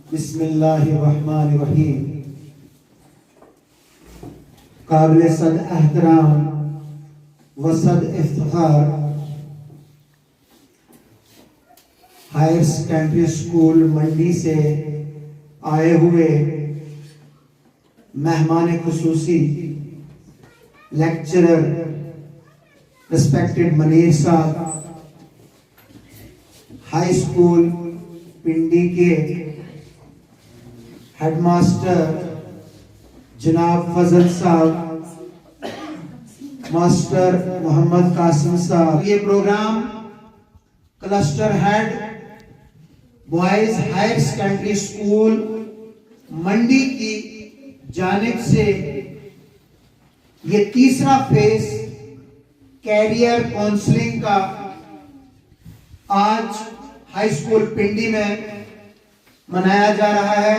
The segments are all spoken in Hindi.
बिस्मिल्लाहिर्रहमानिर्रहीम। काबिल सद एहतराम व सद इफ्तिखार हायर सेकेंडरी स्कूल मंडी से आए हुए मेहमान खुसूसी लेक्चरर रिस्पेक्टेड मनीर साहब, हाई स्कूल पिंडी के हेडमास्टर जनाब फजल साहब, मास्टर मोहम्मद कासिम साहब, ये program cluster head boys higher secondary school Mandi की जानिब से ये तीसरा फेज कैरियर काउंसलिंग का आज हाई स्कूल पिंडी में मनाया जा रहा है।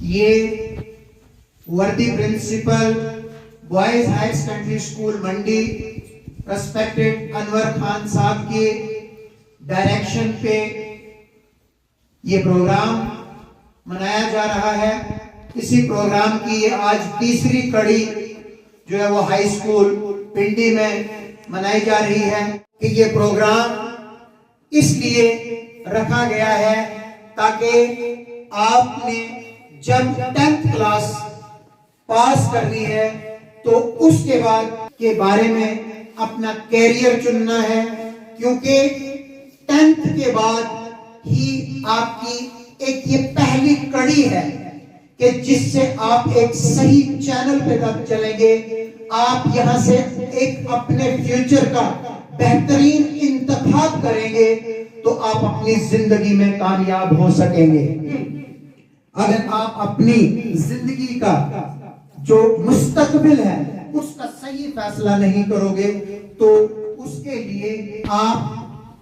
ये वर्दी principal boys higher secondary school Mandi respected Anwar Khan साहब के डायरेक्शन पे ये प्रोग्राम मनाया जा रहा है। इसी प्रोग्राम की ये आज तीसरी कड़ी जो है वो हाई स्कूल पिंडी में मनाई जा रही है कि ये प्रोग्राम इसलिए रखा गया है ताकि आपने जब 10th क्लास पास करनी है तो उसके बाद के बारे में अपना कैरियर चुनना है, क्योंकि 10th के बाद ही आपकी एक ये पहली कड़ी है कि जिससे आप एक सही चैनल पे तक चलेंगे। आप यहां से एक अपने फ्यूचर का बेहतरीन इंतखाब करेंगे तो आप अपनी जिंदगी में कामयाब हो सकेंगे। अगर आप अपनी जिंदगी का जो मुस्तकबिल है उसका सही फैसला नहीं करोगे तो उसके लिए आप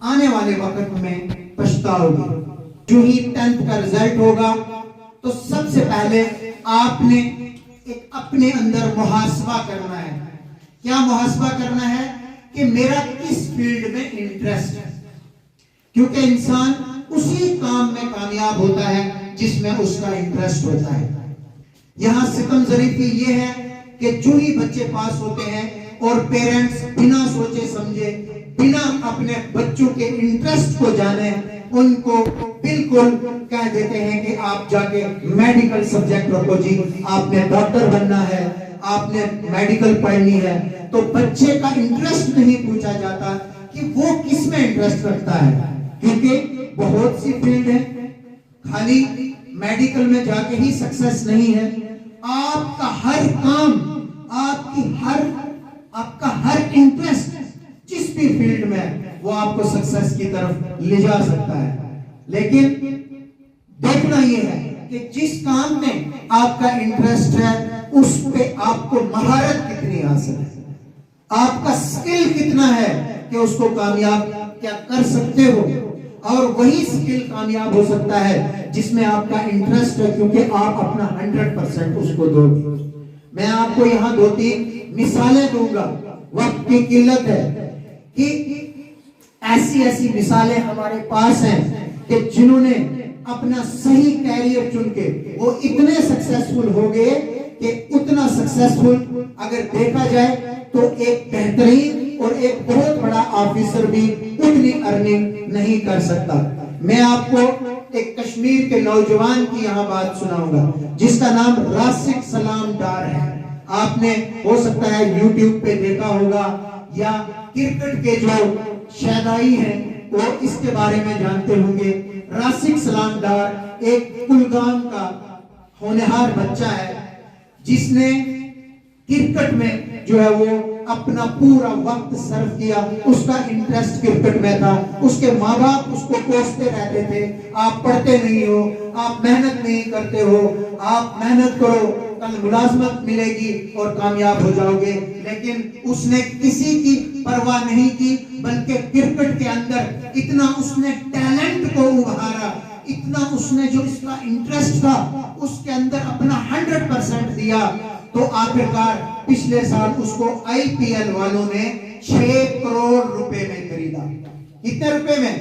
आने वाले वक्त में पछताओगे। जो ही 10th का रिजल्ट होगा तो सबसे पहले आपने एक अपने अंदर मुहासबा करना है। क्या मुहासबा करना है कि मेरा किस फील्ड में इंटरेस्ट है, क्योंकि इंसान उसी काम में कामयाब होता है जिसमें उसका इंटरेस्ट होता है। यहां सितम ज़रीफ़ी ये है कि जो ही बच्चे पास होते हैं और पेरेंट्स बिना सोचे समझे, बिना अपने बच्चों के इंटरेस्ट को जाने, उनको बिल्कुल कह देते हैं कि आप जाके मेडिकल सब्जेक्ट रखो जी, आपने डॉक्टर बनना है, आपने मेडिकल पढ़नी है। तो बच्चे का इंटरेस्ट नहीं पूछा जाता कि वो किस में इंटरेस्ट रखता है, क्योंकि बहुत सी फील्ड है, खाली मेडिकल में जाके ही सक्सेस नहीं है। आपका हर काम, आपका हर इंटरेस्ट जिस भी फील्ड में वो आपको सक्सेस की तरफ ले जा सकता है। लेकिन देखना यह है कि जिस काम में आपका इंटरेस्ट है उस पे आपको महारत कितनी हासिल है, आपका स्किल कितना है कि उसको कामयाब क्या कर सकते हो। और वही स्किल कामयाब हो सकता है जिसमें आपका इंटरेस्ट है, क्योंकि आप अपना 100% उसको दोगे। मैं आपको यहाँ 2-3 मिसालें दूंगा, वक्त की किल्लत है कि ऐसी मिसालें हमारे पास हैं कि जिन्होंने अपना सही कैरियर चुन के वो इतने सक्सेसफुल हो गए कि उतना सक्सेसफुल अगर देखा जाए तो एक बेहतरीन और एक बहुत बड़ा ऑफिसर भी उतनी अर्निंग नहीं कर सकता। मैं आपको एक कश्मीर के नौजवान की यहाँ बात सुनाऊंगा जिसका नाम रासिक सलाम डार है। आपने हो सकता है YouTube पे देखा होगा, या क्रिकेट के जो शहनाई हैं वो इसके बारे में जानते होंगे। रासिक सलाम डार एक कुलगाम का होनहार बच्चा है जिसने क्रिकेट में जो है वो अपना पूरा वक्त सर्व किया। उसका इंटरेस्ट क्रिकेट में था। उसके माँ बाप उसको कोसते रहते थे, आप पढ़ते नहीं हो, आप मेहनत नहीं करते हो, आप मेहनत करो, कल मुलाजमत मिलेगी और कामयाब हो जाओगे। लेकिन उसने किसी की परवाह नहीं की, बल्कि क्रिकेट के अंदर इतना उसने टैलेंट को उभारा, इतना उसने जो इसका इंटरेस्ट था उसके अंदर अपना 100% दिया। तो आखिरकार पिछले साल उसको IPL वालों ने 6 करोड़ रुपए में खरीदा। कितने रुपए में?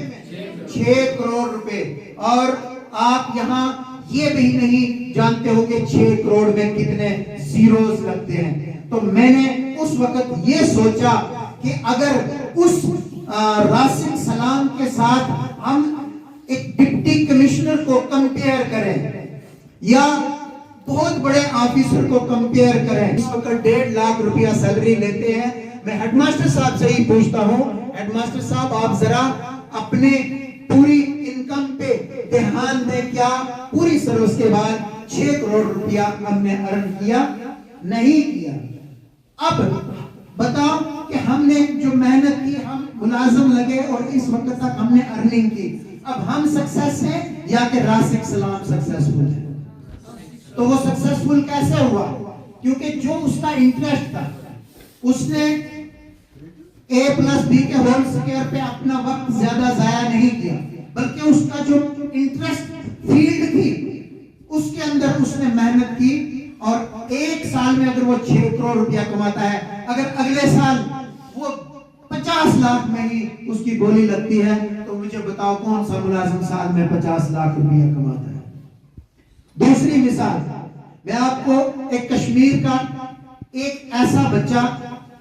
6 करोड़ रुपए। और आप यहाँ ये भी नहीं जानते हो कि 6 करोड़ में कितने जीरोस लगते हैं। तो मैंने उस वक्त ये सोचा कि अगर उस राशिद सलाम के साथ हम एक डिप्टी कमिश्नर को कंपेयर करें या बहुत बड़े ऑफिसर को कंपेयर करें, इस वक्त 1.5 लाख रुपया सैलरी लेते हैं। मैं हेडमास्टर साहब से ही पूछता हूं, हेडमास्टर साहब आप जरा अपने पूरी इनकम पे ध्यान दें, क्या पूरी सर्विस के बाद 6 करोड़ रुपया हमने अर्न किया? नहीं किया। अब बताओ कि हमने जो मेहनत की, हम मुलाजिम लगे और इस वक्त तक हमने अर्निंग की, अब हम सक्सेस हैं या कि राशिद सलाम सक्सेसफुल है? तो वो सक्सेसफुल कैसे हुआ? क्योंकि जो उसका इंटरेस्ट था, उसने A+B के होल स्क्वायर पे अपना वक्त ज्यादा जाया नहीं किया, बल्कि उसका जो इंटरेस्ट फील्ड थी उसके अंदर उसने मेहनत की। और एक साल में अगर वो 6 करोड़ रुपया कमाता है, अगर अगले साल वो 50 लाख में ही उसकी बोली लगती है, तो मुझे बताओ कौन सा मुलाजिम साल में 50 लाख रुपया कमाता है? दूसरी मिसाल, मैं आपको एक कश्मीर का एक ऐसा बच्चा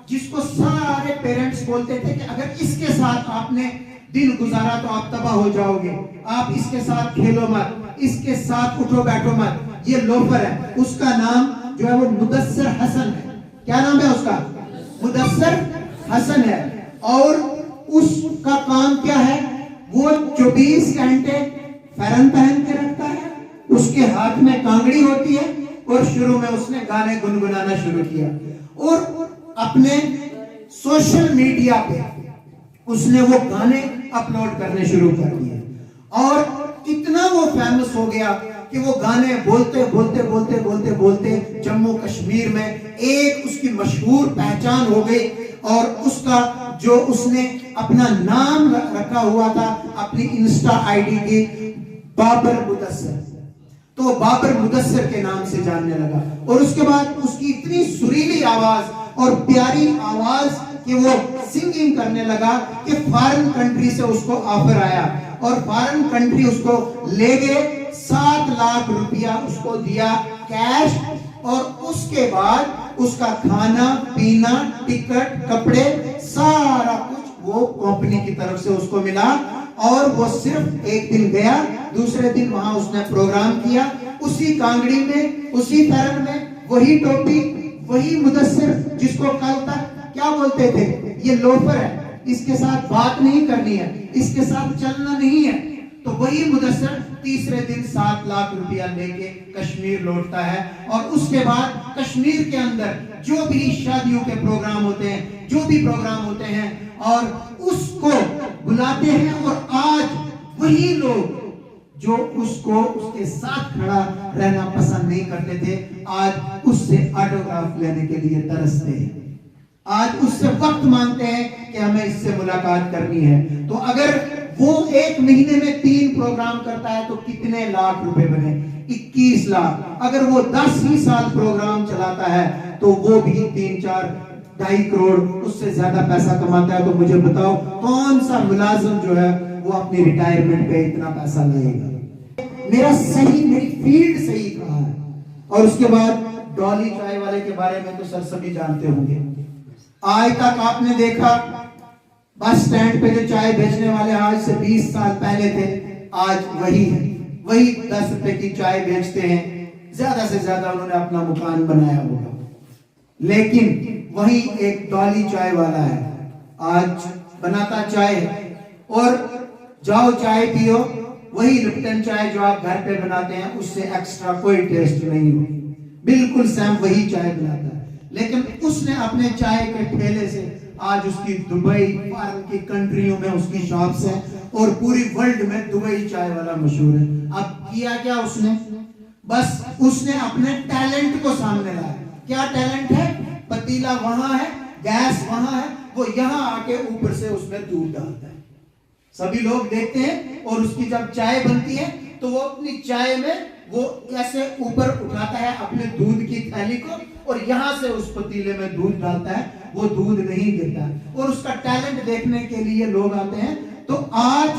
जिसको सारे पेरेंट्स बोलते थे कि अगर इसके साथ आपने दिन गुजारा तो आप तबाह हो जाओगे, आप इसके साथ खेलो मत, इसके साथ उठो बैठो मत, ये लोफर है। उसका नाम जो है वो मुदस्सिर हसन है। क्या नाम है उसका? मुदस्सिर हसन है। और उसका काम क्या है? वो 24 घंटे फैरन पहन के रखता है, उसके हाथ में कांगड़ी होती है, और शुरू में उसने गाने गुनगुनाना शुरू किया और अपने सोशल मीडिया पे उसने वो गाने अपलोड करने शुरू कर दिए। और इतना वो फेमस हो गया कि वो गाने बोलते बोलते बोलते बोलते बोलते जम्मू कश्मीर में एक उसकी मशहूर पहचान हो गई। और उसका जो उसने अपना नाम रखा हुआ था अपनी इंस्टा आईडी की, बाबर मुदस्सिर, तो बाबर मुदस्सिर के नाम से जानने लगा। और उसके बाद उसकी इतनी सुरीली आवाज और प्यारी आवाज कि वो सिंगिंग करने लगा कि फॉरेन कंट्री से उसको ऑफर आया, और फॉरेन कंट्री उसको ले गए, 7 लाख रुपया उसको दिया कैश। और उसके बाद उसका खाना पीना, टिकट, कपड़े, सारा कुछ वो कंपनी की तरफ से उसको मिला। और वो सिर्फ एक दिन गया, दूसरे दिन वहां उसने प्रोग्राम किया, उसी कांगड़ी में, उसी फैरन में, वही टोपी, वही मुदस्सिर जिसको कल तक क्या बोलते थे, ये लोफर है, इसके साथ बात नहीं करनी है, इसके साथ चलना नहीं है। तो वही मुदस्सिर तीसरे दिन 7 लाख रुपया लेके कश्मीर लौटता है। और उसके बाद कश्मीर के अंदर जो भी शादियों के प्रोग्राम होते हैं, जो भी प्रोग्राम होते हैं, और उसको बुलाते हैं। और आज वही लोग जो उसको उसके साथ खड़ा रहना पसंद नहीं करते थे, आज उससे ऑटोग्राफ लेने के लिए तरसते हैं, आज उससे वक्त मांगते हैं कि हमें इससे मुलाकात करनी है। तो अगर वो एक महीने में 3 प्रोग्राम करता है तो कितने लाख रुपए बने? 21 लाख। अगर वो 10 ही साल प्रोग्राम चलाता है तो वो भी 3, 4, 2.5 करोड़, उससे ज्यादा पैसा कमाता है। तो मुझे बताओ कौन सा मुलाजिम जो है वो अपनी रिटायरमेंट पे इतना पैसा लगेगा? मेरी फील्ड सही कहा है। और उसके बाद डॉली चाय वाले के बारे में तो सर सभी जानते होंगे। आज तक आपने देखा बस स्टैंड पे जो चाय बेचने वाले आज से 20 साल पहले थे, आज वही है, वही 10 रुपए की चाय बेचते हैं। ज्यादा से ज्यादा उन्होंने अपना मकान बनाया होगा, लेकिन वही एक डॉली चाय वाला है, आज बनाता चाय है। और जाओ चाय पियो, वही लिप्टन चाय जो आप घर पे बनाते हैं उससे एक्स्ट्रा कोई टेस्ट नहीं हो, बिल्कुल सेम वही चाय बनाता है। लेकिन उसने अपने चाय के ठेले से आज उसकी दुबई, फॉरेन की कंट्रियों में उसकी शॉप्स हैं, और पूरी वर्ल्ड में दुबई चाय वाला मशहूर है। अब किया क्या उसने? बस उसने अपने टैलेंट को सामने लाया। क्या टैलेंट है? पतीला वहां है, गैस वहां है, वो यहाँ आके ऊपर से उसमें दूध डालता है, सभी लोग देखते हैं। और उसकी जब चाय बनती है तो वो अपनी चाय में वो ऐसे ऊपर उठाता है अपने दूध की थैली को, और यहां से उस पतीले में दूध डालता है, वो दूध नहीं गिरता। और उसका टैलेंट देखने के लिए लोग आते हैं। तो आज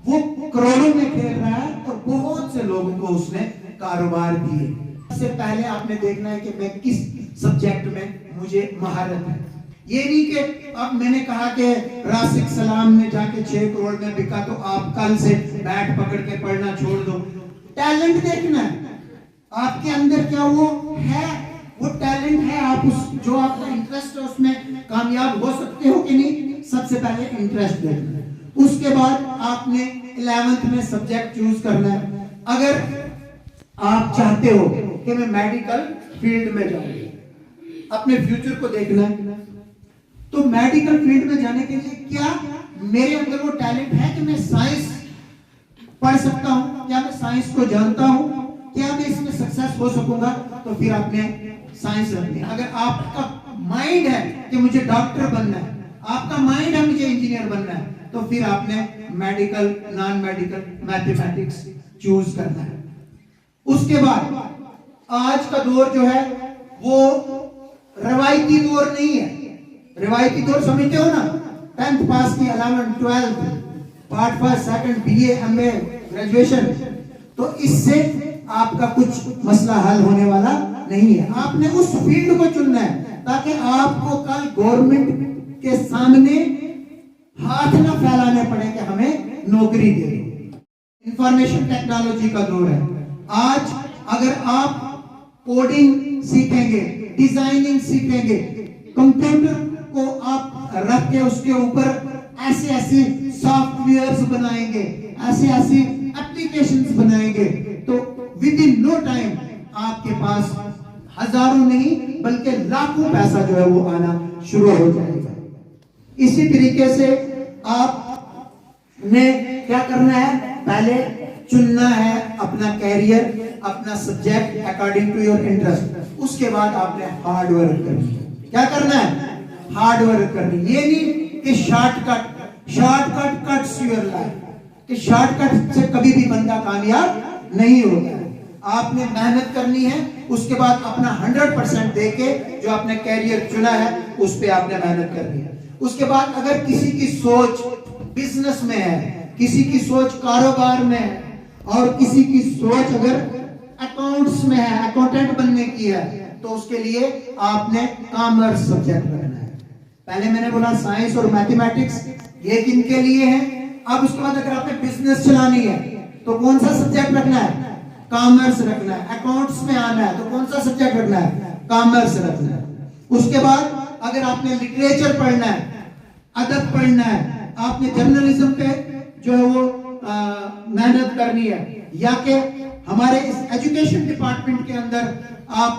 वो करोड़ों में खेल रहा है और बहुत से लोगों को उसने कारोबार दिए। सबसे पहले आपने देखना है कि मैं किस सब्जेक्ट में मुझे महारत है। ये नहीं कि अब मैंने कहा कि रासिक सलाम में जाके 6 करोड़ में बिका तो आप कल से बैट पकड़ के पढ़ना छोड़ दो। टैलेंट देखना है आपके अंदर, क्या वो है, वो टैलेंट है, आप उस जो आपका इंटरेस्ट है उसमें कामयाब हो सकते हो कि नहीं। सबसे पहले इंटरेस्ट देखना है। उसके बाद आपने 11th में सब्जेक्ट चूज करना है। अगर आप चाहते हो कि मैं मेडिकल फील्ड में जाऊं, अपने फ्यूचर को देखना है, तो मेडिकल फील्ड में जाने के लिए क्या मेरे अंदर वो टैलेंट है कि मैं साइंस पढ़ सकता हूं, क्या मैं साइंस को जानता हूं, क्या मैं इसमें सक्सेस हो सकूंगा, तो फिर आपने साइंस रखनी है। अगर आपका माइंड है कि मुझे डॉक्टर बनना है, आपका माइंड है मुझे इंजीनियर बनना है, तो फिर आपने medical, non medical, mathematics choose करना है। उसके बाद आज का दौर जो है वो रवायती दौर नहीं है। रवायती दौर समझते हो ना, 10th पास की, 11th 12th, part first second, BA, MA, graduation, तो इससे आपका कुछ मसला हल होने वाला नहीं है। आपने उस फील्ड को चुनना है ताकि आपको कल गवर्नमेंट के सामने हाथ ना फैलाने पड़े कि हमें नौकरी दे दो। इंफॉर्मेशन टेक्नोलॉजी का दौर है आज। अगर आप कोडिंग सीखेंगे, डिजाइनिंग सीखेंगे, कंप्यूटर को आप रख के उसके ऊपर ऐसे ऐसे सॉफ्टवेयर्स बनाएंगे, ऐसे ऐसे एप्लीकेशंस बनाएंगे, तो विद इन नो टाइम आपके पास हजारों नहीं बल्कि लाखों पैसा जो है वो आना शुरू हो जाएगा। इसी तरीके से आपने क्या करना है, पहले चुनना है अपना कैरियर, अपना subject according to your interest. उसके बाद आपने हार्ड वर्क करनी है। क्या करना है, हार्ड वर्क करनी। ये नहीं कि शॉर्टकट कट्स योर लाइफ, कि शॉर्टकट से कभी भी बंदा कामयाब नहीं होगा। आपने मेहनत करनी है, उसके बाद अपना 100% देके जो आपने कैरियर चुना है उस पे आपने मेहनत करनी है। उसके बाद अगर किसी की सोच बिजनेस में है, किसी की सोच कारोबार में है, और किसी की सोच अगर अकाउंट्स में है, अकाउंटेंट बनने की है, तो उसके लिए आपने कॉमर्स सब्जेक्ट रखना है। पहले मैंने बोला साइंस और मैथमेटिक्स ये किनके लिए है। अब उसके बाद अगर आपने बिजनेस चलानी है तो कौन सा सब्जेक्ट रखना है, कॉमर्स रखना है। अकाउंट्स में आना है तो कौन सा सब्जेक्ट रखना है, कॉमर्स रखना है। उसके बाद अगर आपने लिटरेचर पढ़ना है, अदब पढ़ना है, आपने जर्नलिज्म पे जो है वो मेहनत करनी है, या कि हमारे इस एजुकेशन डिपार्टमेंट के अंदर आप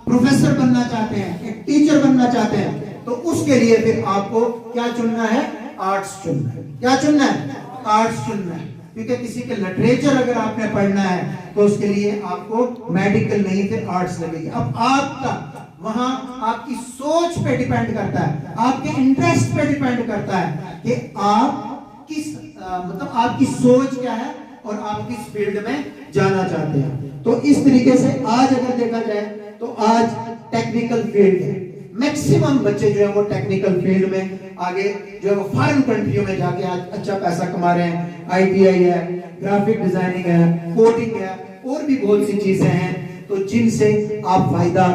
प्रोफेसर बनना चाहते हैं, एक टीचर बनना चाहते हैं, तो उसके लिए फिर आपको क्या चुनना है, आर्ट्स चुनना है। क्या चुनना है, आर्ट्स चुनना है। क्योंकि किसी के लिटरेचर अगर आपने पढ़ना है तो उसके लिए आपको मेडिकल नहीं फिर आर्ट्स लगेगी। अब आपका वहां आपकी सोच पे डिपेंड करता है, आपके इंटरेस्ट पे डिपेंड करता है कि आप किस मतलब आपकी सोच क्या है और आप किस फील्ड में जाना चाहते हैं। तो इस तरीके से आज अगर देखा जाए तो आज टेक्निकल फील्ड है, मैक्सिमम बच्चे जो है वो टेक्निकल फील्ड में आगे जो है वो फॉरेन कंट्रियों में जाके आज अच्छा पैसा कमा रहे हैं। आईटीआई है, ग्राफिक डिजाइनिंग है, कोडिंग है, और भी बहुत सी चीजें हैं तो जिनसे आप फायदा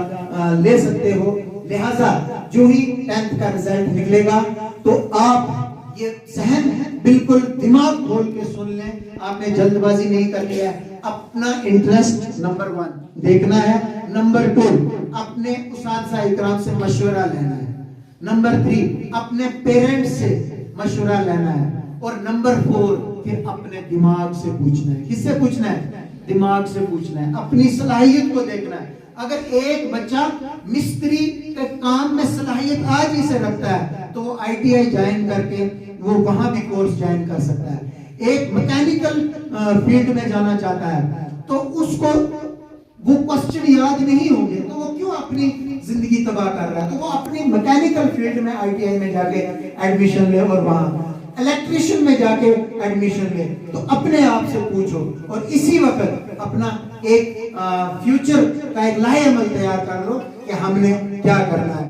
ले सकते हो। लिहाजा जो ही 10th का रिजल्ट निकलेगा तो आप ये सहन बिल्कुल दिमाग खोल के सुन लें, आपने जल्दबाजी नहीं करनी है। अपना इंटरेस्ट नंबर 1 देखना है, नंबर 2 अपने उस्ताद इकराम से मशवरा लेना है, नंबर 3 अपने पेरेंट्स से मशवरा लेना है, और नंबर 4 फिर अपने दिमाग से पूछना है। किससे पूछना है, दिमाग से पूछना है, अपनी सलाहियत को देखना है। अगर एक बच्चा मिस्त्री के काम में सलाहियत आज ही से रखता है तो वो आईटीआई ज्वाइन करके वो वहां भी कोर्स ज्वाइन कर सकता है। एक मैकेनिकल फील्ड में जाना चाहता है तो उसको वो क्वेश्चन याद नहीं होंगे तो वो क्यों अपनी जिंदगी तबाह कर रहा है, तो वो अपनी मैकेनिकल फील्ड में आईटीआई में जाके एडमिशन ले, और वहां इलेक्ट्रिशियन में जाके एडमिशन ले। तो अपने आप से पूछो और इसी वक्त अपना एक फ्यूचर का एक लाहे अमल तैयार कर लो कि हमने क्या करना है।